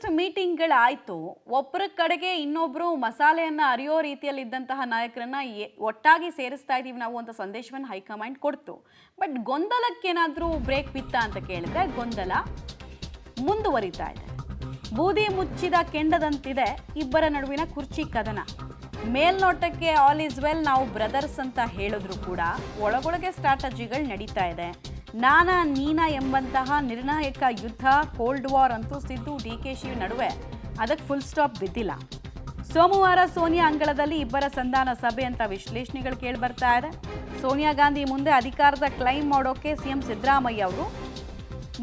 ಸಾಕಷ್ಟು ಮೀಟಿಂಗ್ಗಳಾಯಿತು. ಒಬ್ಬರ ಕಡೆಗೆ ಇನ್ನೊಬ್ಬರು ಮಸಾಲೆಯನ್ನು ಅರಿಯೋ ರೀತಿಯಲ್ಲಿದ್ದಂತಹ ನಾಯಕರನ್ನ ಒಟ್ಟಾಗಿ ಸೇರಿಸ್ತಾ ಇದ್ದೀವಿ ನಾವು ಅಂತ ಸಂದೇಶವನ್ನು ಹೈಕಮಾಂಡ್ ಕೊಡ್ತು. ಬಟ್ ಗೊಂದಲಕ್ಕೇನಾದರೂ ಬ್ರೇಕ್ ಬಿತ್ತಾ ಅಂತ ಕೇಳಿದ್ರೆ ಗೊಂದಲ ಮುಂದುವರಿತಾ ಇದೆ. ಬೂದಿ ಮುಚ್ಚಿದ ಕೆಂಡದಂತಿದೆ ಇಬ್ಬರ ನಡುವಿನ ಕುರ್ಚಿ ಕದನ. ಮೇಲ್ನೋಟಕ್ಕೆ ಆಲ್ ಈಸ್ ವೆಲ್, ನಾವು ಬ್ರದರ್ಸ್ ಅಂತ ಹೇಳಿದ್ರು ಕೂಡ ಒಳಗೊಳಗೆ ಸ್ಟ್ರಾಟಜಿಗಳು ನಡೀತಾ ಇದೆ. ನಾನಾ ನೀನಾ ಎಂಬಂತಹ ನಿರ್ಣಾಯಕ ಯುದ್ಧ, ಕೋಲ್ಡ್ ವಾರ್ ಅಂತೂ ಸಿದ್ದು ಡಿಕೆಶಿ ನಡುವೆ ಅದಕ್ಕೆ ಫುಲ್ ಸ್ಟಾಪ್ ಬಿದ್ದಿಲ್ಲ. ಸೋಮವಾರ ಸೋನಿಯಾ ಅಂಗಳದಲ್ಲಿ ಇಬ್ಬರ ಸಂಧಾನ ಸಭೆ ಅಂತ ವಿಶ್ಲೇಷಣೆಗಳು ಕೇಳಿಬರ್ತಾ ಇದೆ. ಸೋನಿಯಾ ಗಾಂಧಿ ಮುಂದೆ ಅಧಿಕಾರದ ಕ್ಲೈಮ್ ಮಾಡೋಕೆ ಸಿಎಂ ಸಿದ್ದರಾಮಯ್ಯ ಅವರು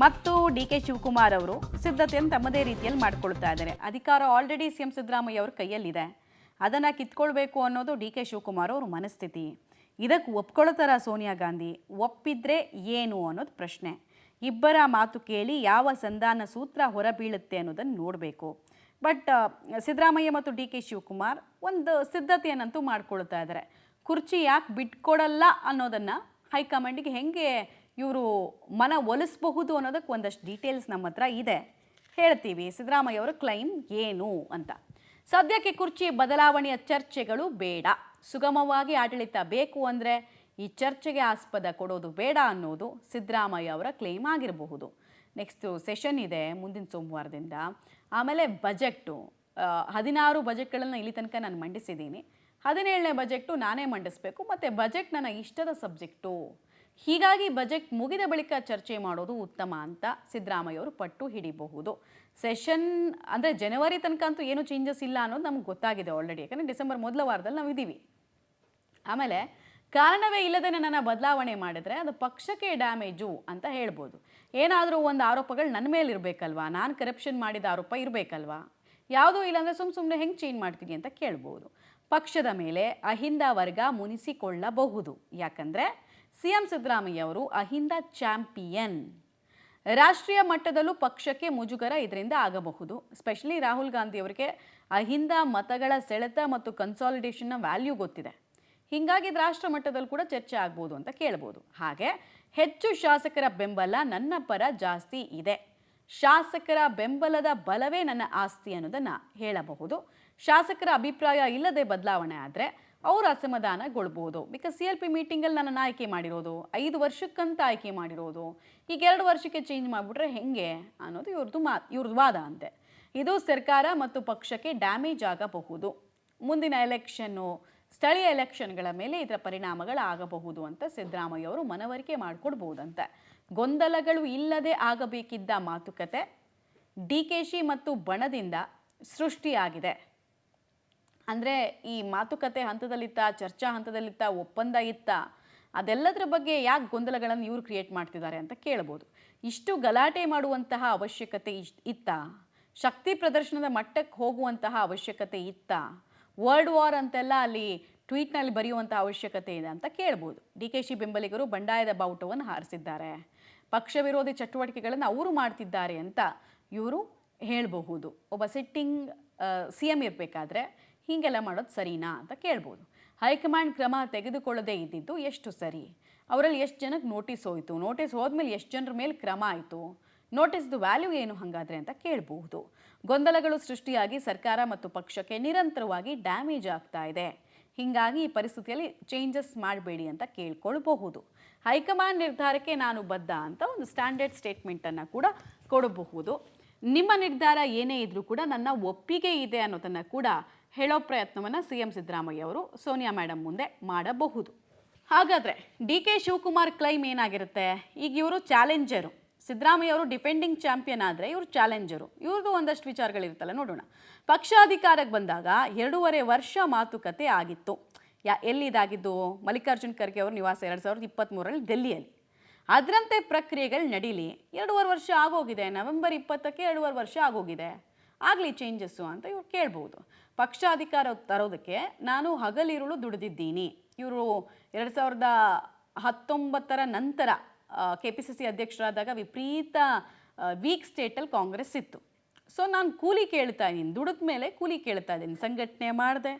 ಮತ್ತು ಡಿಕೆ ಶಿವಕುಮಾರ್ ಅವರು ಸಿದ್ಧತೆಯನ್ನು ತಮ್ಮದೇ ರೀತಿಯಲ್ಲಿ ಮಾಡ್ಕೊಳ್ತಾ ಇದ್ದಾರೆ. ಅಧಿಕಾರ ಆಲ್ರೆಡಿ ಸಿಎಂ ಸಿದ್ದರಾಮಯ್ಯ ಅವ್ರ ಕೈಯಲ್ಲಿದೆ, ಅದನ್ನು ಕಿತ್ಕೊಳ್ಬೇಕು ಅನ್ನೋದು ಡಿಕೆ ಶಿವಕುಮಾರ್ ಅವ್ರ ಮನಸ್ಥಿತಿ. ಇದಕ್ಕೆ ಒಪ್ಕೊಳ್ತಾರ ಸೋನಿಯಾ ಗಾಂಧಿ? ಒಪ್ಪಿದ್ರೆ ಏನು ಅನ್ನೋದು ಪ್ರಶ್ನೆ. ಇಬ್ಬರ ಮಾತು ಕೇಳಿ ಯಾವ ಸಂಧಾನ ಸೂತ್ರ ಹೊರಬೀಳುತ್ತೆ ಅನ್ನೋದನ್ನು ನೋಡಬೇಕು. ಬಟ್ ಸಿದ್ದರಾಮಯ್ಯ ಮತ್ತು ಡಿ ಕೆ ಶಿವಕುಮಾರ್ ಒಂದು ಸಿದ್ಧತೆಯನ್ನಂತೂ ಮಾಡ್ಕೊಳ್ತಾ ಇದ್ದಾರೆ. ಕುರ್ಚಿ ಯಾಕೆ ಬಿಟ್ಕೊಡಲ್ಲ ಅನ್ನೋದನ್ನು ಹೈಕಮಾಂಡಿಗೆ ಹೆಂಗೆ ಇವರು ಮನ ಒಲಿಸಬಹುದು ಅನ್ನೋದಕ್ಕೆ ಒಂದಷ್ಟು ಡೀಟೇಲ್ಸ್ ನಮ್ಮ ಹತ್ರ ಇದೆ, ಹೇಳ್ತೀವಿ. ಸಿದ್ದರಾಮಯ್ಯ ಅವರ ಕ್ಲೈಮ್ ಏನು ಅಂತ. ಸದ್ಯಕ್ಕೆ ಕುರ್ಚಿ ಬದಲಾವಣೆಯ ಚರ್ಚೆಗಳು ಬೇಡ, ಸುಗಮವಾಗಿ ಆಡಳಿತ ಬೇಕು ಅಂದರೆ ಈ ಚರ್ಚೆಗೆ ಆಸ್ಪದ ಕೊಡೋದು ಬೇಡ ಅನ್ನೋದು ಸಿದ್ದರಾಮಯ್ಯ ಅವರ ಕ್ಲೇಮ್ ಆಗಿರಬಹುದು. ನೆಕ್ಸ್ಟು ಸೆಷನ್ ಇದೆ ಮುಂದಿನ ಸೋಮವಾರದಿಂದ. ಆಮೇಲೆ ಬಜೆಕ್ಟು 16 ಬಜೆಟ್ಗಳನ್ನು ಇಲ್ಲಿ ತನಕ ನಾನು ಮಂಡಿಸಿದ್ದೀನಿ. 17ನೇ ಬಜೆಕ್ಟು ನಾನೇ ಮಂಡಿಸಬೇಕು, ಮತ್ತು ಬಜೆಟ್ ನನ್ನ ಇಷ್ಟದ ಸಬ್ಜೆಕ್ಟು. ಹೀಗಾಗಿ ಬಜೆಟ್ ಮುಗಿದ ಬಳಿಕ ಚರ್ಚೆ ಮಾಡೋದು ಉತ್ತಮ ಅಂತ ಸಿದ್ದರಾಮಯ್ಯ ಅವರು ಪಟ್ಟು ಹಿಡಿಬಹುದು. ಸೆಷನ್ ಅಂದರೆ ಜನವರಿ ತನಕ ಅಂತೂ ಏನೂ ಚೇಂಜಸ್ ಇಲ್ಲ ಅನ್ನೋದು ನಮ್ಗೆ ಗೊತ್ತಾಗಿದೆ ಆಲ್ರೆಡಿ, ಯಾಕಂದರೆ ಡಿಸೆಂಬರ್ ಮೊದಲ ವಾರದಲ್ಲಿ ನಾವು ಇದ್ದೀವಿ. ಆಮೇಲೆ ಕಾರಣವೇ ಇಲ್ಲದೆ ನನ್ನನ್ನು ಬದಲಾವಣೆ ಮಾಡಿದ್ರೆ ಅದು ಪಕ್ಷಕ್ಕೆ ಡ್ಯಾಮೇಜು ಅಂತ ಹೇಳ್ಬೋದು. ಏನಾದರೂ ಒಂದು ಆರೋಪಗಳು ನನ್ನ ಮೇಲೆ ಇರಬೇಕಲ್ವಾ, ನಾನು ಕರಪ್ಷನ್ ಮಾಡಿದ ಆರೋಪ ಇರಬೇಕಲ್ವಾ, ಯಾವುದೂ ಇಲ್ಲಾಂದರೆ ಸುಮ್ಮನೆ ಹೆಂಗೆ ಚೇಂಜ್ ಮಾಡ್ತೀನಿ ಅಂತ ಕೇಳ್ಬೋದು. ಪಕ್ಷದ ಮೇಲೆ ಅಹಿಂದ ವರ್ಗ ಮುನಿಸಿಕೊಳ್ಳಬಹುದು. ಯಾಕಂದರೆ ಸಿಎಂ ಸಿದ್ದರಾಮಯ್ಯ ಅವರು ಅಹಿಂದ ಚಾಂಪಿಯನ್. ರಾಷ್ಟ್ರೀಯ ಮಟ್ಟದಲ್ಲೂ ಪಕ್ಷಕ್ಕೆ ಮುಜುಗರ ಇದರಿಂದ ಆಗಬಹುದು. ಸ್ಪೆಷಲಿ ರಾಹುಲ್ ಗಾಂಧಿ ಅವರಿಗೆ ಅಹಿಂದ ಮತಗಳ ಸೆಳೆತ ಮತ್ತು ಕನ್ಸಾಲಿಡೇಷನ್ನ ವ್ಯಾಲ್ಯೂ ಗೊತ್ತಿದೆ. ಹೀಗಾಗಿ ರಾಷ್ಟ್ರ ಮಟ್ಟದಲ್ಲಿ ಕೂಡ ಚರ್ಚೆ ಆಗ್ಬೋದು ಅಂತ ಕೇಳ್ಬೋದು. ಹಾಗೆ ಹೆಚ್ಚು ಶಾಸಕರ ಬೆಂಬಲ ನನ್ನ ಪರ ಜಾಸ್ತಿ ಇದೆ, ಶಾಸಕರ ಬೆಂಬಲದ ಬಲವೇ ನನ್ನ ಆಸ್ತಿ ಅನ್ನೋದನ್ನು ಹೇಳಬಹುದು. ಶಾಸಕರ ಅಭಿಪ್ರಾಯ ಇಲ್ಲದೆ ಬದಲಾವಣೆ ಆದರೆ ಅವರು ಅಸಮಾಧಾನಗೊಳ್ಬೋದು. ಬಿಕಾಸ್ CLP ಮೀಟಿಂಗಲ್ಲಿ ನನ್ನನ್ನು ಆಯ್ಕೆ ಮಾಡಿರೋದು 5 ವರ್ಷಕ್ಕಂತ ಆಯ್ಕೆ ಮಾಡಿರೋದು, ಈಗ 2 ವರ್ಷಕ್ಕೆ ಚೇಂಜ್ ಮಾಡಿಬಿಟ್ರೆ ಹೆಂಗೆ ಅನ್ನೋದು ಇವ್ರದ್ದು ವಾದ ಅಂತೆ. ಇದು ಸರ್ಕಾರ ಮತ್ತು ಪಕ್ಷಕ್ಕೆ ಡ್ಯಾಮೇಜ್ ಆಗಬಹುದು. ಮುಂದಿನ ಎಲೆಕ್ಷನ್ನು, ಸ್ಥಳೀಯ ಎಲೆಕ್ಷನ್ಗಳ ಮೇಲೆ ಇದರ ಪರಿಣಾಮಗಳಾಗಬಹುದು ಅಂತ ಸಿದ್ದರಾಮಯ್ಯ ಅವರು ಮನವರಿಕೆ ಮಾಡಿಕೊಡ್ಬೋದಂತೆ. ಗೊಂದಲಗಳು ಇಲ್ಲದೆ ಆಗಬೇಕಿದ್ದ ಮಾತುಕತೆ ಡಿಕೆಶಿ ಮತ್ತು ಬಣದಿಂದ ಸೃಷ್ಟಿಯಾಗಿದೆ. ಅಂದರೆ ಈ ಮಾತುಕತೆ ಹಂತದಲ್ಲಿತ್ತ, ಚರ್ಚಾ ಹಂತದಲ್ಲಿತ್ತ, ಒಪ್ಪಂದ ಇತ್ತ, ಅದೆಲ್ಲದರ ಬಗ್ಗೆ ಯಾಕೆ ಗೊಂದಲಗಳನ್ನು ಇವರು ಕ್ರಿಯೇಟ್ ಮಾಡ್ತಿದ್ದಾರೆ ಅಂತ ಕೇಳ್ಬೋದು. ಇಷ್ಟು ಗಲಾಟೆ ಮಾಡುವಂತಹ ಅವಶ್ಯಕತೆ ಇತ್ತ? ಶಕ್ತಿ ಪ್ರದರ್ಶನದ ಮಟ್ಟಕ್ಕೆ ಹೋಗುವಂತಹ ಅವಶ್ಯಕತೆ ಇತ್ತ? ವರ್ಲ್ಡ್ ವಾರ್ ಅಂತೆಲ್ಲ ಅಲ್ಲಿ ಟ್ವೀಟ್ನಲ್ಲಿ ಬರೆಯುವಂಥ ಅವಶ್ಯಕತೆ ಇದೆ ಅಂತ ಕೇಳ್ಬೋದು. ಡಿಕೆಶಿ ಬೆಂಬಲಿಗರು ಬಂಡಾಯದ ಬಾವುಟವನ್ನು ಹಾರಿಸಿದ್ದಾರೆ, ಪಕ್ಷ ವಿರೋಧಿ ಚಟುವಟಿಕೆಗಳನ್ನು ಅವರು ಮಾಡ್ತಿದ್ದಾರೆ ಅಂತ ಇವರು ಹೇಳಬಹುದು. ಒಬ್ಬ ಸಿಟ್ಟಿಂಗ್ CM ಇರಬೇಕಾದ್ರೆ ಹೀಗೆಲ್ಲ ಮಾಡೋದು ಸರಿನಾ ಅಂತ ಕೇಳ್ಬೋದು. ಹೈಕಮಾಂಡ್ ಕ್ರಮ ತೆಗೆದುಕೊಳ್ಳದೇ ಇದ್ದಿದ್ದು ಎಷ್ಟು ಸರಿ? ಅವರಲ್ಲಿ ಎಷ್ಟು ಜನಕ್ಕೆ ನೋಟಿಸ್ ಹೋಯಿತು? ನೋಟಿಸ್ ಹೋದ್ಮೇಲೆ ಎಷ್ಟು ಜನರ ಮೇಲೆ ಕ್ರಮ ಆಯಿತು? ನೋಟಿಸ್ದು ವ್ಯಾಲ್ಯೂ ಏನು ಹಾಗಾದರೆ ಅಂತ ಕೇಳಬಹುದು. ಗೊಂದಲಗಳು ಸೃಷ್ಟಿಯಾಗಿ ಸರ್ಕಾರ ಮತ್ತು ಪಕ್ಷಕ್ಕೆ ನಿರಂತರವಾಗಿ ಡ್ಯಾಮೇಜ್ ಆಗ್ತಾ ಇದೆ. ಹೀಗಾಗಿ ಈ ಪರಿಸ್ಥಿತಿಯಲ್ಲಿ ಚೇಂಜಸ್ ಮಾಡಬೇಡಿ ಅಂತ ಕೇಳ್ಕೊಳ್ಬಹುದು. ಹೈಕಮಾಂಡ್ ನಿರ್ಧಾರಕ್ಕೆ ನಾನು ಬದ್ಧ ಅಂತ ಒಂದು ಸ್ಟ್ಯಾಂಡರ್ಡ್ ಸ್ಟೇಟ್ಮೆಂಟನ್ನು ಕೂಡ ಕೊಡಬಹುದು. ನಿಮ್ಮ ನಿರ್ಧಾರ ಏನೇ ಇದ್ರೂ ಕೂಡ ನನ್ನ ಒಪ್ಪಿಗೆ ಇದೆ ಅನ್ನೋದನ್ನು ಕೂಡ ಹೇಳೋ ಪ್ರಯತ್ನವನ್ನು CM ಸಿದ್ದರಾಮಯ್ಯ ಅವರು ಸೋನಿಯಾ ಮೇಡಮ್ ಮುಂದೆ ಮಾಡಬಹುದು. ಹಾಗಾದರೆ DK ಶಿವಕುಮಾರ್ ಕ್ಲೈಮ್ ಏನಾಗಿರುತ್ತೆ? ಈಗ ಇವರು ಚಾಲೆಂಜರು, ಸಿದ್ದರಾಮಯ್ಯ ಅವರು ಡಿಫೆಂಡಿಂಗ್ ಚಾಂಪಿಯನ್ ಆದರೆ ಇವರು ಚಾಲೆಂಜರು. ಇವ್ರದ್ದು ಒಂದಷ್ಟು ವಿಚಾರಗಳಿರುತ್ತಲ್ಲ, ನೋಡೋಣ. ಪಕ್ಷ ಅಧಿಕಾರಕ್ಕೆ ಬಂದಾಗ 2.5 ವರ್ಷ ಮಾತುಕತೆ ಆಗಿತ್ತು. ಎಲ್ಲಿದಾಗಿದ್ದು? ಮಲ್ಲಿಕಾರ್ಜುನ್ ಖರ್ಗೆ ಅವರ ನಿವಾಸ 2023ರಲ್ಲಿ ಡೆಲ್ಲಿಯಲ್ಲಿ. ಅದರಂತೆ ಪ್ರಕ್ರಿಯೆಗಳು ನಡೀಲಿ. 2.5 ವರ್ಷ ಆಗೋಗಿದೆ, ನವೆಂಬರ್ 20ಕ್ಕೆ 2.5 ವರ್ಷ ಆಗೋಗಿದೆ, ಆಗಲಿ ಚೇಂಜಸ್ಸು ಅಂತ ಇವ್ರು ಕೇಳ್ಬೋದು. ಪಕ್ಷ ಅಧಿಕಾರ ತರೋದಕ್ಕೆ ನಾನು ಹಗಲಿರುಳು ದುಡಿದಿದ್ದೀನಿ. ಇವರು 2019ರ ನಂತರ KPCC ಅಧ್ಯಕ್ಷರಾದಾಗ ವಿಪರೀತ ವೀಕ್ ಸ್ಟೇಟಲ್ಲಿ ಕಾಂಗ್ರೆಸ್ ಇತ್ತು. ಸೊ ನಾನು ಕೂಲಿ ಕೇಳ್ತಾ ಇದ್ದೀನಿ, ದುಡಿದ ಮೇಲೆ ಕೂಲಿ ಕೇಳ್ತಾ ಇದ್ದೀನಿ, ಸಂಘಟನೆ ಮಾಡಿದೆ,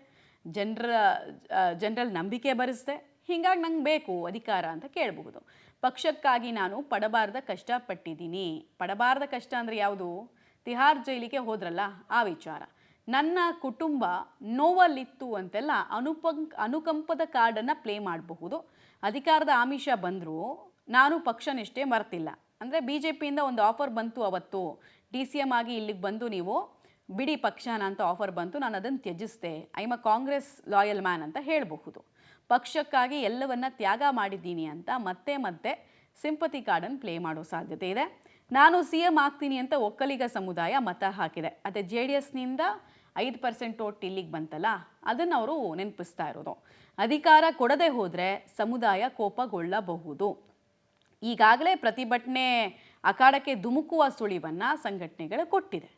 ಜನರಲ್ಲಿ ನಂಬಿಕೆ ಬರೆಸಿದೆ, ಹೀಗಾಗಿ ನಂಗೆ ಬೇಕು ಅಧಿಕಾರ ಅಂತ ಕೇಳಬಹುದು. ಪಕ್ಷಕ್ಕಾಗಿ ನಾನು ಪಡಬಾರ್ದ ಕಷ್ಟಪಟ್ಟಿದ್ದೀನಿ. ಪಡಬಾರ್ದ ಕಷ್ಟ ಅಂದರೆ ಯಾವುದು? ತಿಹಾರ್ ಜೈಲಿಗೆ ಹೋದ್ರಲ್ಲ ಆ ವಿಚಾರ. ನನ್ನ ಕುಟುಂಬ ನೋವಲ್ಲಿತ್ತು ಅಂತೆಲ್ಲ ಅನುಕಂಪದ ಕಾರ್ಡನ್ನು ಪ್ಲೇ ಮಾಡಬಹುದು. ಅಧಿಕಾರದ ಆಮಿಷ ಬಂದರೂ ನಾನು ಪಕ್ಷನಿಷ್ಠೆ ಮರ್ತಿಲ್ಲ. ಅಂದರೆ BJPಯಿಂದ ಒಂದು ಆಫರ್ ಬಂತು ಅವತ್ತು, DCM ಆಗಿ ಇಲ್ಲಿಗೆ ಬಂದು ನೀವು ಬಿಡಿ ಪಕ್ಷನ ಅಂತ ಆಫರ್ ಬಂತು, ನಾನು ಅದನ್ನು ತ್ಯಜಿಸಿದೆ. I am a Congress loyal man ಅಂತ ಹೇಳಬಹುದು. ಪಕ್ಷಕ್ಕಾಗಿ ಎಲ್ಲವನ್ನ ತ್ಯಾಗ ಮಾಡಿದ್ದೀನಿ ಅಂತ ಮತ್ತೆ ಸಿಂಪತಿ ಕಾರ್ಡನ್ನು ಪ್ಲೇ ಮಾಡೋ ಸಾಧ್ಯತೆ ಇದೆ. ನಾನು CM ಆಗ್ತೀನಿ ಅಂತ ಒಕ್ಕಲಿಗ ಸಮುದಾಯ ಮತ ಹಾಕಿದೆ. ಅದೇ JDSನಿಂದ 5% ಓಟ್ ಇಲ್ಲಿಗೆ ಬಂತಲ್ಲ, ಅದನ್ನು ಅವರು ನೆನಪಿಸ್ತಾ ಇರೋದು. ಅಧಿಕಾರ ಕೊಡದೆ ಹೋದರೆ ಸಮುದಾಯ ಕೋಪಗೊಳ್ಳಬಹುದು. ಈಗಾಗಲೇ ಪ್ರತಿಭಟನೆ ಅಖಾಡಕ್ಕೆ ಧುಮುಕುವ ಸುಳಿವನ್ನು ಸಂಘಟನೆಗಳು ಕೊಟ್ಟಿದೆ.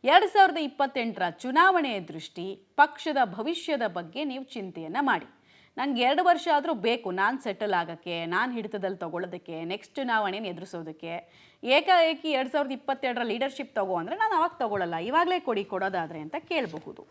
2028ರ ಚುನಾವಣೆಯ ದೃಷ್ಟಿ, ಪಕ್ಷದ ಭವಿಷ್ಯದ ಬಗ್ಗೆ ನೀವು ಚಿಂತೆಯನ್ನು ಮಾಡಿ. ನಂಗೆ 2 ವರ್ಷ ಆದರೂ ಬೇಕು ನಾನು ಸೆಟಲ್ ಆಗೋಕ್ಕೆ, ನಾನು ಹಿಡಿತದಲ್ಲಿ ತೊಗೊಳ್ಳೋದಕ್ಕೆ, ನೆಕ್ಸ್ಟ್ ಚುನಾವಣೆನ ಎದುರಿಸೋದಕ್ಕೆ. ಏಕಾಏಕಿ 2022ರ ಲೀಡರ್ಶಿಪ್ ತಗೋ ಅಂದರೆ ನಾನು ಅವಾಗ ತೊಗೊಳ್ಳಲ್ಲ, ಇವಾಗಲೇ ಕೊಡೋದಾದರೆ ಅಂತ ಕೇಳಬಹುದು.